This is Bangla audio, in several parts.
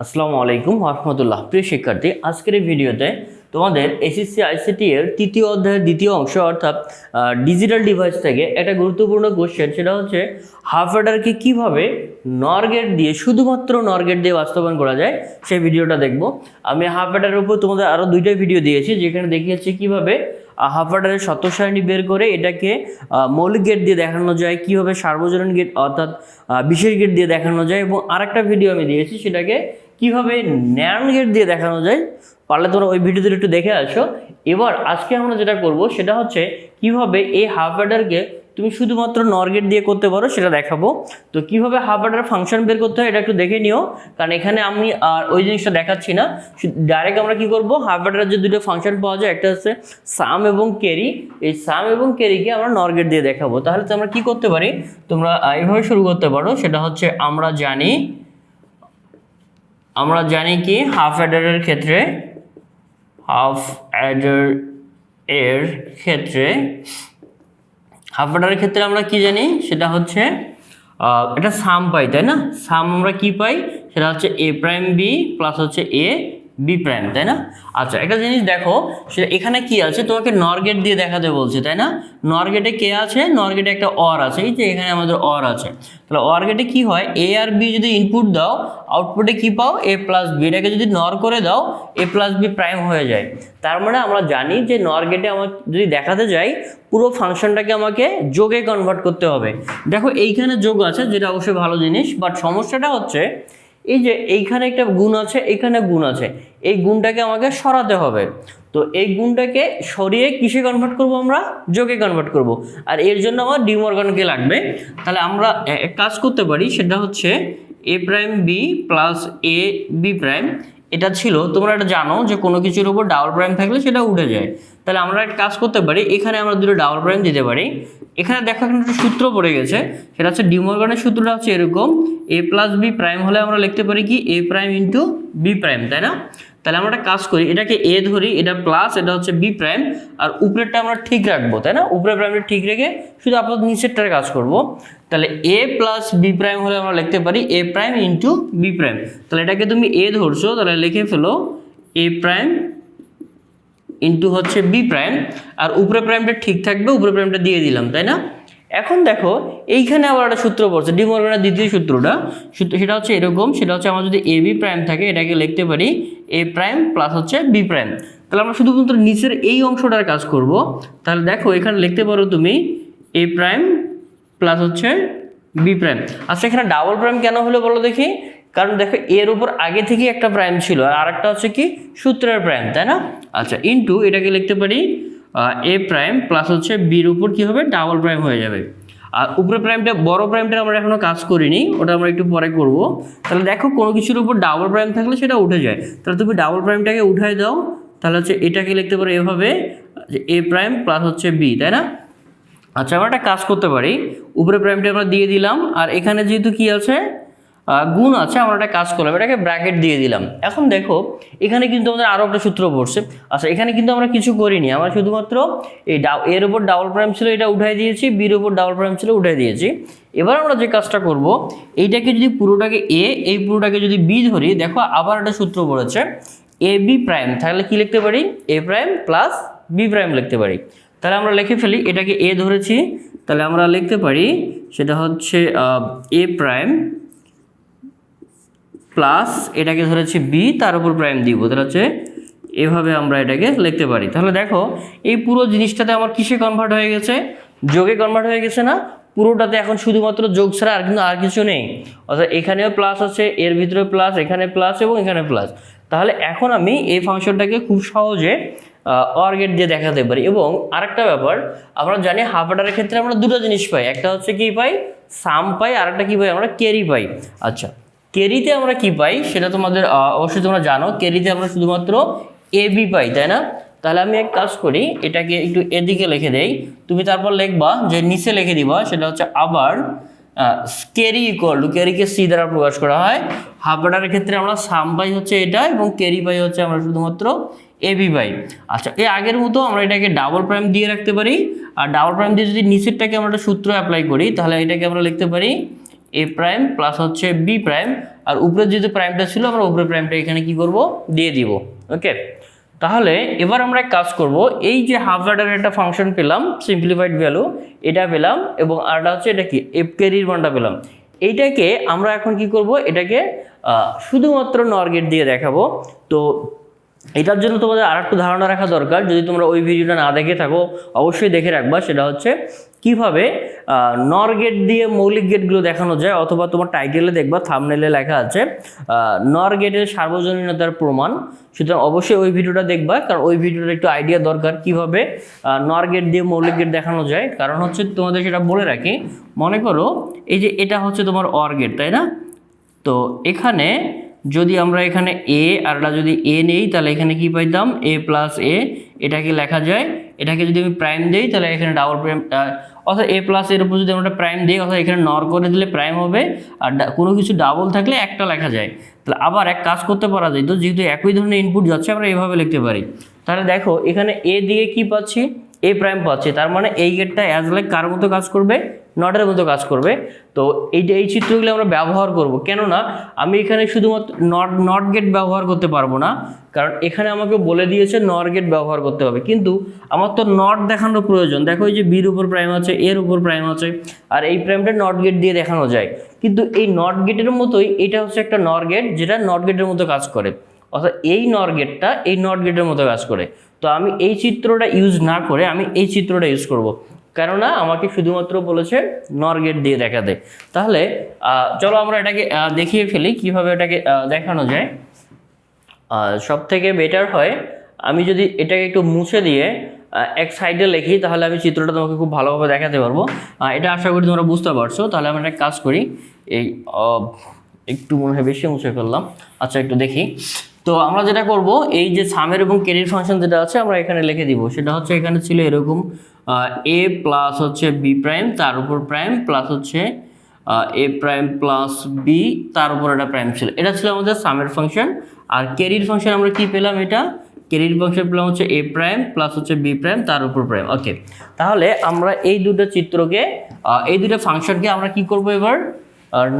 আসসালামু আলাইকুম রাহমাতুল্লাহ। প্রিয় শিক্ষার্থী, আজকের এই ভিডিওতে তোমাদের এসএসসি আইসিটি এর তৃতীয় অধ্যায়ের দ্বিতীয় অংশ অর্থাৎ ডিজিটাল ডিভাইস থেকে একটা গুরুত্বপূর্ণ কোশ্চেন, সেটা হচ্ছে হাফ অ্যাডারকে কীভাবে নর গেট দিয়ে, শুধুমাত্র নর গেট দিয়ে বাস্তবায়ন করা যায় সেই ভিডিওটা দেখব। আমি হাফ অ্যাডারের উপর তোমাদের আরও দুইটা ভিডিও দিয়েছি, যেখানে দেখিয়েছি কীভাবে হাফ অ্যাডারের শর্ত সারণী বের করে এটাকে মৌলিক গেট দিয়ে দেখানো যায়, কীভাবে সার্বজনীন গেট অর্থাৎ বিশেষ গেট দিয়ে দেখানো যায়, এবং আরেকটা ভিডিও আমি দিয়েছি সেটাকে কিভাবে ন্যান্ড গেট দিয়ে দেখানো যায়। পারলে তোমরা ওই ভিডিওতে একটু দেখে আসো। এবার আজকে আমরা যেটা করব সেটা হচ্ছে কিভাবে এই হাফ অ্যাডারকে তুমি শুধুমাত্র নর গেট দিয়ে করতে পারো সেটা দেখাবো। তো কিভাবে হাফ অ্যাডার ফাংশন বের করতে হয় এটা একটু দেখে নিও, কারণ এখানে আমি আর ওই জিনিসটা দেখাচ্ছি না। ডাইরেক্ট আমরা কি করব, হাফ অ্যাডারের যে দুটো ফাংশন পাওয়া যায়, একটা হচ্ছে সাম এবং ক্যারি, এই সাম এবং ক্যারিকে আমরা নর গেট দিয়ে দেখাবো। তাহলে তো আমরা কি করতে পারি, তোমরা এইভাবে শুরু করতে পারো। সেটা হচ্ছে আমরা জানি কি হাফ অ্যাডারের ক্ষেত্রে হাফ অ্যাডারের ক্ষেত্রে আমরা কি জানি, সেটা হচ্ছে এটা সাম পাই, তাই না? সাম আমরা কি পাই, সেটা হচ্ছে এ প্রাইম বি প্লাস হচ্ছে এ বি প্রাইম, তাই না? আচ্ছা, একটা জিনিস দেখো, সেটা এখানে কি আছে, তোমাকে নর গেট দিয়ে দেখাতে বলছে, তাই না? নর গেটে কে আছে, নর গেটে একটা অর আছে, এই যে এখানে আমাদের অর আছে। তাহলে অর গেটে কি হয়, এ আর বি যদি ইনপুট দাও, আউটপুটে কি পাও, এ প্লাস বি। এটাকে যদি নর করে দাও, এ প্লাস বি প্রাইম হয়ে যায়। তার মানে আমরা জানি যে নর গেটে আমার যদি দেখাতে যাই, পুরো ফাংশনটাকে আমাকে যোগে কনভার্ট করতে হবে। দেখো এইখানে যোগ আছে, যেটা অবশ্যই ভালো জিনিস, বাট সমস্যাটা হচ্ছে এই যে এইখানে একটা গুণ আছে, এখানে গুণ আছে, এই গুণটাকে আমাকে সরাতে হবে। তো এই গুণটাকে সরিয়ে কিসে কনভার্ট করব, আমরা যোগে কনভার্ট করব। আর এর জন্য আমার ডি মর্গানকে লাগবে। তাহলে আমরা এক কাজ করতে পারি, সেটা হচ্ছে এ prime B plus A B prime. এটা ছিল, তোমরা এটা জানো যে কোনো কিছুর উপর ডাবল প্রাইম থাকলে সেটা উঠে যায়। তাহলে আমরা একটা কাজ করতে পারি, এখানে আমরা দুটো ডাবল প্রাইম দিতে পারি। এখানে দেখো এখানে একটা সূত্র পড়ে গেছে, সেটা হচ্ছে ডি মর্গানের সূত্রটা হচ্ছে এরকম, এ প্লাস বি প্রাইম হলে আমরা লিখতে পারি কি এ প্রাইম ইন্টু বি প্রাইম, তাই না? তাহলে আমরা একটা কাজ করি, এটাকে এ ধরি, এটা প্লাস, এটা হচ্ছে বি প্রাইম, আর উপরেরটা আমরা ঠিক রাখবো, তাই না? উপরের প্রাইমটা ঠিক রেখে শুধু আপাতত নিচেরটার কাজ করব। তাহলে এ প্লাস বি প্রাইম হলে আমরা লিখতে পারি এ প্রাইম ইন্টু বি প্রাইম। তাহলে এটাকে তুমি এ ধরছো, তাহলে লিখে ফেলো এ প্রাইম ইন্টু হচ্ছে বি প্রাইম, আর উপরে প্রাইমটা ঠিক থাকবে, উপরে প্রাইমটা দিয়ে দিলাম, তাই না? এখন দেখো এইখানে আবার একটা সূত্র পড়ছে, ডি মর্গানের দ্বিতীয় সূত্রটা, সেটা হচ্ছে এরকম, সেটা হচ্ছে আমার যদি এ বি প্রাইম থাকে, এটাকে লিখতে পারি এ প্রাইম প্লাস হচ্ছে বি প্রাইম। তাহলে আমরা শুধুমাত্র নিচের এই অংশটার কাজ করব। তাহলে দেখো এখানে লিখতে পারো তুমি এ প্রাইম প্লাস হচ্ছে বি প্রাইম। আচ্ছা, এখানে ডাবল প্রাইম কেন হলো বলো দেখি? কারণ দেখো এর উপর আগে থেকে একটা প্রাইম ছিল, আর আরেকটা হচ্ছে কি সূত্রের প্রাইম, তাই না? আচ্ছা, ইন্টু এটাকে লিখতে পারি এ প্রাইম প্লাস হচ্ছে বির উপর কি হবে, ডাবল প্রাইম হয়ে যাবে। আর উপরে প্রাইমটা, বড় প্রাইমটা আমরা এখনো কাজ করিনি, ওটা আমরা একটু পরে করব। তাহলে দেখো কোনো কিছুর উপর ডাবল প্রাইম থাকলে সেটা উঠে যায়, তাহলে তুমি ডাবল প্রাইমটাকে উঠাই দাও। তাহলে হচ্ছে এটাকে লিখতে পারো এভাবে যে এ প্রাইম প্লাস হচ্ছে বি, তাই না? আচ্ছা, আমরা একটা কাজ করতে পারি, উপরে প্রাইমটা আমরা দিয়ে দিলাম, আর এখানে যেহেতু কি আছে গুণ আছে, আমরা একটা কাজ করলাম, এটাকে ব্র্যাকেট দিয়ে দিলাম। এখন দেখো এখানে কিন্তু আমাদের আরও একটা সূত্র পড়ছে। আচ্ছা, এখানে কিন্তু আমরা কিছু করিনি, আমরা শুধুমাত্র এই এর উপর ডাবল প্রাইম ছিল এটা উঠাই দিয়েছি, বির উপর ডাবল প্রাইম ছিল উঠাই দিয়েছি। এবার আমরা যে কাজটা করব, এইটাকে যদি পুরোটাকে এ, এই পুরোটাকে যদি বি ধরি, দেখো আবার একটা সূত্র পড়েছে এ বি প্রাইম, তাহলে কি লিখতে পারি এ প্রাইম প্লাস বি প্রাইম লিখতে পারি। তাহলে আমরা লিখে ফেলি, এটাকে এ ধরেছি, তাহলে আমরা লিখতে পারি সেটা হচ্ছে এ প্রাইম প্লাস এটাকে ধরেছি বি, তার উপর প্রাইম দিব, তাহলে হচ্ছে এভাবে আমরা এটাকে লিখতে পারি। তাহলে দেখো এই পুরো জিনিসটাতে আমার কিসে কনভার্ট হয়ে গেছে, যোগে কনভার্ট হয়ে গেছে না? পুরোটাতে এখন শুধুমাত্র যোগ ছাড়া আর কিছু নেই। অর্থাৎ এখানেও প্লাস আছে, এর ভিতরে প্লাস, এখানে প্লাস এবং এখানে প্লাস। তাহলে এখন আমি এই ফাংশনটাকে খুব সহজে অর গেট দিয়ে দেখাতে পারি। এবং আরেকটা ব্যাপার, আমরা জানি হাফ অ্যাডারের ক্ষেত্রে আমরা দুটো জিনিস পাই, একটা হচ্ছে কি পাই, সাম পাই, আর একটা কি পাই, আমরা ক্যারি পাই। আচ্ছা, ক্যারিতে আমরা কি পাই সেটা তোমাদের অবশ্যই তোমরা জানো, ক্যারিতে আমরা শুধুমাত্র এ বি পাই, তাই না? তাহলে আমি এক কাজ করি, এটাকে একটু এদিকে লিখে দেই, তুমি তারপর লিখবা যে নিচে লিখে দিবা, সেটা হচ্ছে আবার ক্যারি ইকুয়াল টু, ক্যারিকে সি দ্বারা প্রকাশ করা হয়। হাফ অ্যাডারের ক্ষেত্রে আমরা সাম পাই হচ্ছে এটা, এবং ক্যারি পাই হচ্ছে আমরা শুধুমাত্র এ বি পাই। আচ্ছা, এই আগের মতো আমরা এটাকে ডাবল প্রাইম দিয়ে রাখতে পারি, আর ডাবল প্রাইম দিয়ে যদি নিচেরটাকে আমরা একটা সূত্র অ্যাপ্লাই করি, তাহলে এটাকে আমরা লিখতে পারি এ এ প্রাইম প্লাস হচ্ছে বি প্রাইম, আর উপরে যেহেতু প্রাইমটা ছিল আমরা উপরে প্রাইমটা এখানে কি করব দিয়ে দিব। ওকে, তাহলে এবার আমরা এক কাজ করব, এই যে হাফ অর্ডারের একটা ফাংশন পেলাম সিম্পলিফাইড ভ্যালু এটা পেলাম, এবং আরটা হচ্ছে এটা কি এফ ক্যারির মানটা পেলাম, এইটাকে আমরা এখন কি করব, এটাকে শুধুমাত্র নর গেট দিয়ে দেখাবো। তো এটার জন্য তোমাদের আর একটু ধারণা রাখা দরকার, যদি তোমরা ওই ভিডিওটা না দেখে থাকো অবশ্যই দেখে রাখবা, সেটা হচ্ছে কিভাবে নর গেট দিয়ে মৌলিক গেটগুলো দেখানো যায়, অথবা তোমার টাইটেলে দেখবা থাম্বনেলে লেখা আছে নর গেটের সার্বজনীনতার প্রমাণ। সুতরাং অবশ্যই ওই ভিডিওটা দেখবা, কারণ ওই ভিডিওটা একটু আইডিয়া দরকার কিভাবে নর গেট দিয়ে মৌলিক গেট দেখানো যায়। কারণ হচ্ছে তোমাদের সেটা বলে রাখি, মনে করো এই যে এটা হচ্ছে তোমার অর গেট, তাই না? তো এখানে যদি আমরা এখানে এ আরটা যদি এ নেই তাহলে এখানে কি পাইতাম এ প্লাস এ, এটাকে লেখা যায়, এটাকে যদি আমি প্রাইম দেই তাহলে এখানে ডাবল প্রাইম, অর্থাৎ এ প্লাস এর উপর যদি আমরা প্রাইম দিই অর্থাৎ এখানে নর করে দিলে প্রাইম হবে, আর কোনো কিছু ডাবল থাকলে একটা লেখা যায়। তাহলে আবার এক কাজ করতে পারা যায়, তো যেহেতু একই ধরনের ইনপুট যাচ্ছে আমরা এইভাবে লিখতে পারি। তাহলে দেখো এখানে এ দিয়ে কি পাচ্ছি এ প্রাইম পাচ্ছি, তার মানে এই গেটটা অ্যাজ লাইক কার মতো কাজ করবে, নটের মতো কাজ করবে। তো এই চিত্রগুলো আমরা ব্যবহার করব, কেননা আমি এখানে শুধুমাত্র নট গেট ব্যবহার করতে পারবো না, কারণ এখানে আমাকে বলে দিয়েছে নর গেট ব্যবহার করতে হবে, কিন্তু আমার তো নট দেখানোর প্রয়োজন। দেখো এই যে বির উপর প্রাইম আছে, এর উপর প্রাইম আছে, আর এই প্রাইমটা নট গেট দিয়ে দেখানো যায়, কিন্তু এই নট গেটের মতোই এটা হচ্ছে একটা নর গেট যেটা নট গেটের মতো কাজ করে, অর্থাৎ এই নর গেটটা এই নট গেটের মতো কাজ করে। তো আমি এই চিত্রটা ইউজ না করে আমি এই চিত্রটা ইউজ করব, কেননা আমাকে শুধুমাত্র বলেছে নর গেট দিয়ে দেখাতে। তাহলে চলো আমরা এটাকে দেখিয়ে ফেলি কিভাবে এটাকে দেখানো যায়। সব থেকে বেটার হয় আমি যদি এটাকে একটু মুছে দিয়ে এক সাইডে লিখি, তাহলে আমি চিত্রটা তোমাকে খুব ভালোভাবে দেখাতে পারবো। এটা আশা করি তোমরা বুঝতে পারছো। তাহলে আমরা একটা কাজ করি, এই একটু মনে হয় বেশি মুছে ফেললাম, আচ্ছা একটু দেখি। তো আমরা যেটা করব, এই যে সামের এবং ক্যারির ফাংশন যেটা আছে আমরা এখানে লিখে দিব, সেটা হচ্ছে এখানে ছিল এরকম এ প্লাস হচ্ছে বি প্রাইম তার উপর প্রাইম প্লাস হচ্ছে এ প্রাইম প্লাস বি তার উপর একটা প্রাইম ছিল, এটা ছিল আমাদের সামের ফাংশন। আর ক্যারির ফাংশন আমরা কি পেলাম, এটা ক্যারির ফাংশন পেলাম হচ্ছে এ প্রাইম প্লাস হচ্ছে বি প্রাইম তার উপর প্রাইম। ওকে, তাহলে আমরা এই দুটো চিত্রকে এই দুটো ফাংশনকে আমরা কি করব এবার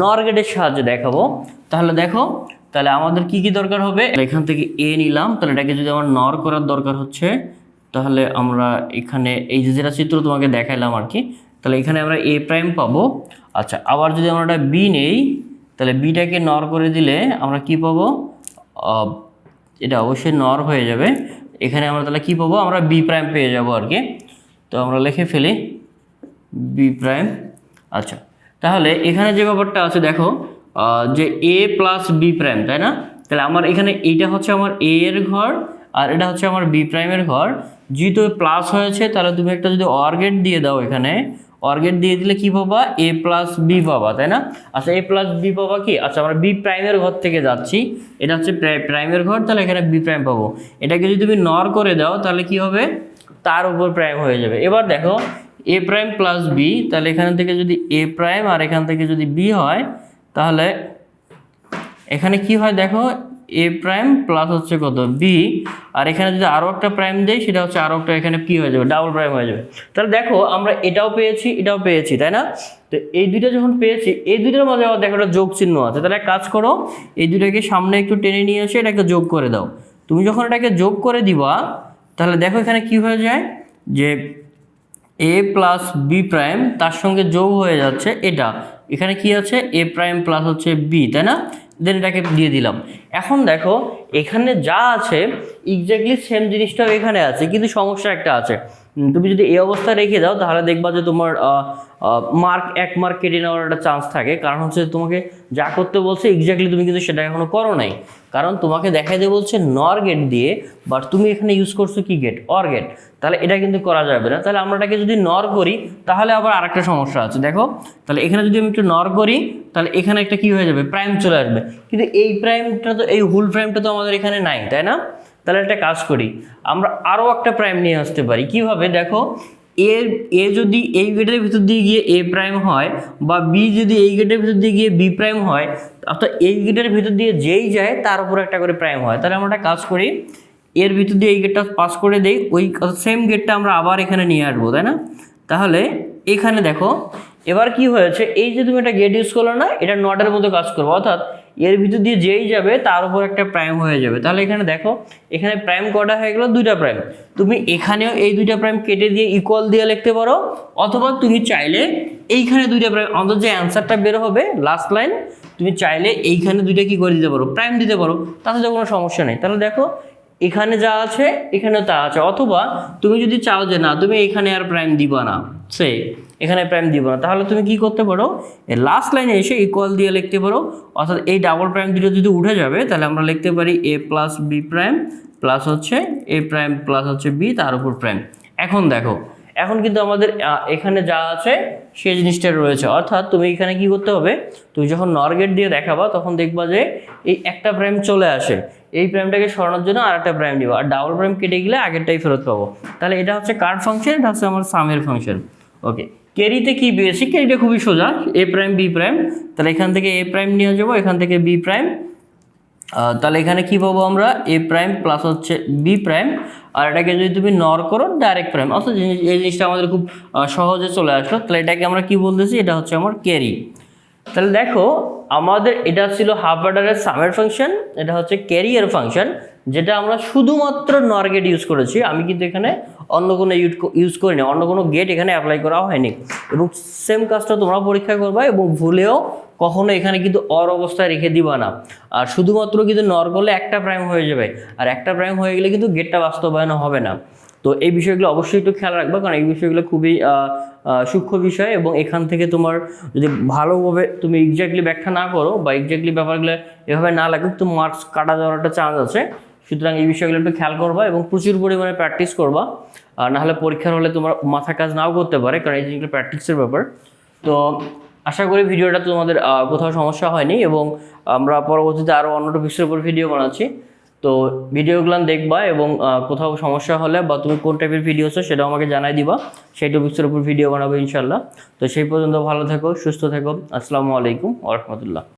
নর গেটের সাহায্যে দেখাবো। তাহলে দেখো, তাহলে আমাদের কি কি দরকার হবে, এখান থেকে এ নিলাম, তাহলে এটাকে যদি আমার নর করার দরকার হচ্ছে, তাহলে আমরা এখানে এই যে যেটা চিত্র তোমাকে দেখাইলাম আর কি, তাহলে এখানে আমরা এ প্রাইম পাবো। আচ্ছা, আবার যদি আমরা একটা বি নেই, তাহলে বিটাকে নর করে দিলে আমরা কি পাবো, এটা অবশ্যই নর হয়ে যাবে, এখানে আমরা তাহলে কি পাবো, আমরা বি প্রাইম পেয়ে যাবো আর কি। তো আমরা লিখে ফেলি বি প্রাইম। আচ্ছা, তাহলে এখানে যে ব্যাপারটা আছে দেখো, যে এ প্লাস বি প্রাইম, তাই না? তাহলে আমার এখানে এইটা হচ্ছে আমার এ এর ঘর আর এটা হচ্ছে আমার বি প্রাইমের ঘর। যেহেতু প্লাস হয়েছে তাহলে তুমি একটা যদি অর গেট দিয়ে দাও, এখানে অর গেট দিয়ে দিলে কি পাবা, এ প্লাস বি পাবা, তাই না? আচ্ছা, এ প্লাস বি পাবা কি, আচ্ছা আমরা বি প্রাইমের ঘর থেকে যাচ্ছি, এটা হচ্ছে প্রাইমের ঘর, তাহলে এখানে বি প্রাইম পাবো। এটাকে যদি তুমি নর করে দাও তাহলে কি হবে, তার উপর প্রাইম হয়ে যাবে। এবার দেখো এ প্রাইম প্লাস বি, তাহলে এখান থেকে যদি এ প্রাইম আর এখান থেকে যদি বি হয়, তাহলে এখানে কি হয় দেখো, এ প্রাইম প্লাস হচ্ছে কত বি, আর এখানে যদি আরও একটা প্রাইম দেয় সেটা হচ্ছে আরও একটা এখানে কি হয়ে যাবে, ডাবল প্রাইম হয়ে যাবে। তাহলে দেখো আমরা এটাও পেয়েছি এটাও পেয়েছি, তাই না? তো এই দুইটা যখন পেয়েছি, এই দুইটার মাঝে আবার দেখো একটা যোগ চিহ্ন আছে, তাহলে এক কাজ করো, এই দুটাকে সামনে একটু টেনে নিয়ে এসে এটাকে যোগ করে দাও। তুমি যখন এটাকে যোগ করে দিবা তাহলে দেখো এখানে কি হয়ে যায়, যে এ প্লাস বি প্রাইম তার সঙ্গে যোগ হয়ে যাচ্ছে এটা, এখানে কি আছে এ প্রাইম প্লাস হচ্ছে বি, তাই না? দেন এটাকে দিয়ে দিলাম। এখন দেখো এখানে যা আছে এক্স্যাক্টলি সেম জিনিসটাও এখানে আছে, কিন্তু সমস্যা একটা আছে, তুমি যদি এই অবস্থা রেখে দাও তাহলে দেখবা যে তোমার এক মার্ক কেটে নেওয়ার একটা চান্স থাকে। কারণ হচ্ছে তোমাকে যা করতে বলছে এক্স্যাক্টলি তুমি কিন্তু সেটা এখনো করো নাই, কারণ তোমাকে দেখাইতে বলছে নর গেট দিয়ে, বাট তুমি এখানে ইউজ করছো কি গেট, অর গেট, তাহলে এটা কিন্তু করা যাবে না। তাহলে আমরা এটাকে যদি নর করি তাহলে আবার আরেকটা সমস্যা আছে, দেখো তাহলে এখানে যদি আমি একটু নর করি তাহলে এখানে একটা কি হয়ে যাবে, প্রাইম চলে আসবে, কিন্তু এই প্রাইমটা তো এই হোল প্রাইমটা তো আমাদের এখানে নাই, তাই না? তাহলে একটা কাজ করি, আমরা আরও একটা প্রাইম নিয়ে আসতে পারি। কিভাবে দেখো, এ যদি এই গেটের ভিতর দিয়ে গিয়ে এ প্রাইম হয়, বা বি যদি এই গেটের ভিতর দিয়ে গিয়ে বি প্রাইম হয়, অর্থাৎ এই গেটের ভিতর দিয়ে যেই যায় তার উপর একটা করে প্রাইম হয়। তাহলে আমরা একটা কাজ করি, এর ভিতর দিয়ে এই গেটটা পাস করে দেই, ওই সেম গেটটা আমরা আবার এখানে নিয়ে আসবো, তাই না? তাহলে এখানে দেখো এবার কি হয়েছে, এই যে তুমি একটা গেট ইউজ করলে না, এটা নটের মতো কাজ করবে, অর্থাৎ এর ভিতর দিয়ে যেই যাবে তার উপর একটা প্রাইম হয়ে যাবে। তাহলে এখানে দেখো, এখানে প্রাইম কটা হয়ে গেল, দুইটা প্রাইম। তুমি এখানেও এই দুইটা প্রাইম কেটে দিয়ে ইকুয়াল দিয়ে লিখতে পারো, অথবা তুমি চাইলে এইখানে দুইটা প্রাইম, অন্তত যে অ্যান্সারটা বের হবে লাস্ট লাইন, তুমি চাইলে এইখানে দুইটা কি করে দিতে পারো, প্রাইম দিতে পারো, তাতে তো কোনো সমস্যা নেই। তাহলে দেখো এখানে যা আছে এখানেও তা আছে, অথবা তুমি যদি চাও যে না তুমি এখানে আর প্রাইম দিবা না, সে এখানে প্রাইম দিব না, তাহলে তুমি কি করতে পারো, এই লাস্ট লাইনে এসে ইকুয়াল দিয়ে লিখতে পারো, অর্থাৎ এই ডাবল প্রাইম দুটো যদি উঠে যাবে তাহলে আমরা লিখতে পারি এ প্লাস বি প্রাইম প্লাস হচ্ছে এ প্রাইম প্লাস হচ্ছে বি তার উপর প্রাইম। এখন দেখো, এখন কিন্তু আমাদের এখানে যা আছে সেই জিনিসটা রয়েছে, অর্থাৎ তুমি এখানে কি করতে হবে, তুমি যখন নর গেট দিয়ে দেখাবা তখন দেখবা যে এই একটা প্রাইম চলে আসে, এই প্রাইমটাকে সরানোর জন্য আর একটা প্রাইম দিব, আর ডাবল প্রাইম কেটে গেলে আগেরটাই ফেরত পাবো। তাহলে এটা হচ্ছে কার ফাংশন, এটা হচ্ছে আমার সামের ফাংশন। ওকে, ক্যারিতে কি বেসিক, ক্যারিটা খুবই সোজা, এ প্রাইম বি প্রাইম, তাহলে এখান থেকে এ প্রাইম নিয়ে যাবো, এখান থেকে বি প্রাইম, তাহলে এখানে কি পাবো আমরা, এ প্রাইম প্লাস হচ্ছে বি প্রাইম, আর এটাকে যদি তুমি নর করো ডাইরেক্ট প্রাইম, অর্থাৎ এই জিনিসটা আমাদের খুব সহজে চলে আসলো। তাহলে এটাকে আমরা কি বলতেছি, এটা হচ্ছে আমার ক্যারি। তাহলে দেখো আমাদের এটা ছিল হাফ অর্ডারের সামের ফাংশন, এটা হচ্ছে ক্যারিয়ার ফাংশন, যেটা আমরা শুধুমাত্র নর গেট ইউজ করেছি। আমি কিন্তু এখানে অন্য কোনো ইউজ করিনি, অন্য কোনো গেট এখানে অ্যাপ্লাই করা হয়নি। এবং সেম কাজটা তোমরা পরীক্ষা করবা, এবং ভুলেও কখনো এখানে কিন্তু অর অবস্থায় রেখে দিবা না। আর শুধুমাত্র কিন্তু নর করলে একটা প্রাইম হয়ে যাবে, আর একটা প্রাইম হয়ে গেলে কিন্তু গেটটা বাস্তবায়ন হবে না। তো এই বিষয়গুলো অবশ্যই একটু খেয়াল রাখবা, কারণ এই বিষয়গুলো খুবই সূক্ষ্ম বিষয়, এবং এখান থেকে তোমার যদি ভালোভাবে তুমি এক্স্যাক্টলি ব্যাখ্যা না করো বা এক্স্যাক্টলি ব্যাপারগুলো এভাবে না লাগে, তো মার্কস কাটা যাওয়ার একটা চান্স আছে। সুতরাং এই বিষয়গুলো একটু খেয়াল করবা এবং প্রচুর পরিমাণে প্র্যাকটিস করবা, নাহলে পরীক্ষার হলে তোমার মাথা কাজ নাও করতে পারে, কারণ এই জিনিসগুলো প্র্যাকটিসের ব্যাপার। তো আশা করি ভিডিওটা তোমাদের কোথাও সমস্যা হয়নি, এবং আমরা পরবর্তীতে আরও অন্য টপিক্সের উপর ভিডিও বানাচ্ছি। তো ভিডিওগুলো দেখবা, এবং কোথাও সমস্যা হলে বা তুমি কোন টাইপের ভিডিও চাও সেটাও আমাকে জানাই দিবা, সেই টপিক্সের উপর ভিডিও বানাবো ইনশাল্লাহ। তো সেই পর্যন্ত ভালো থেকো, সুস্থ থেকো, আসসালামু আলাইকুম ওয়া রাহমাতুল্লাহ।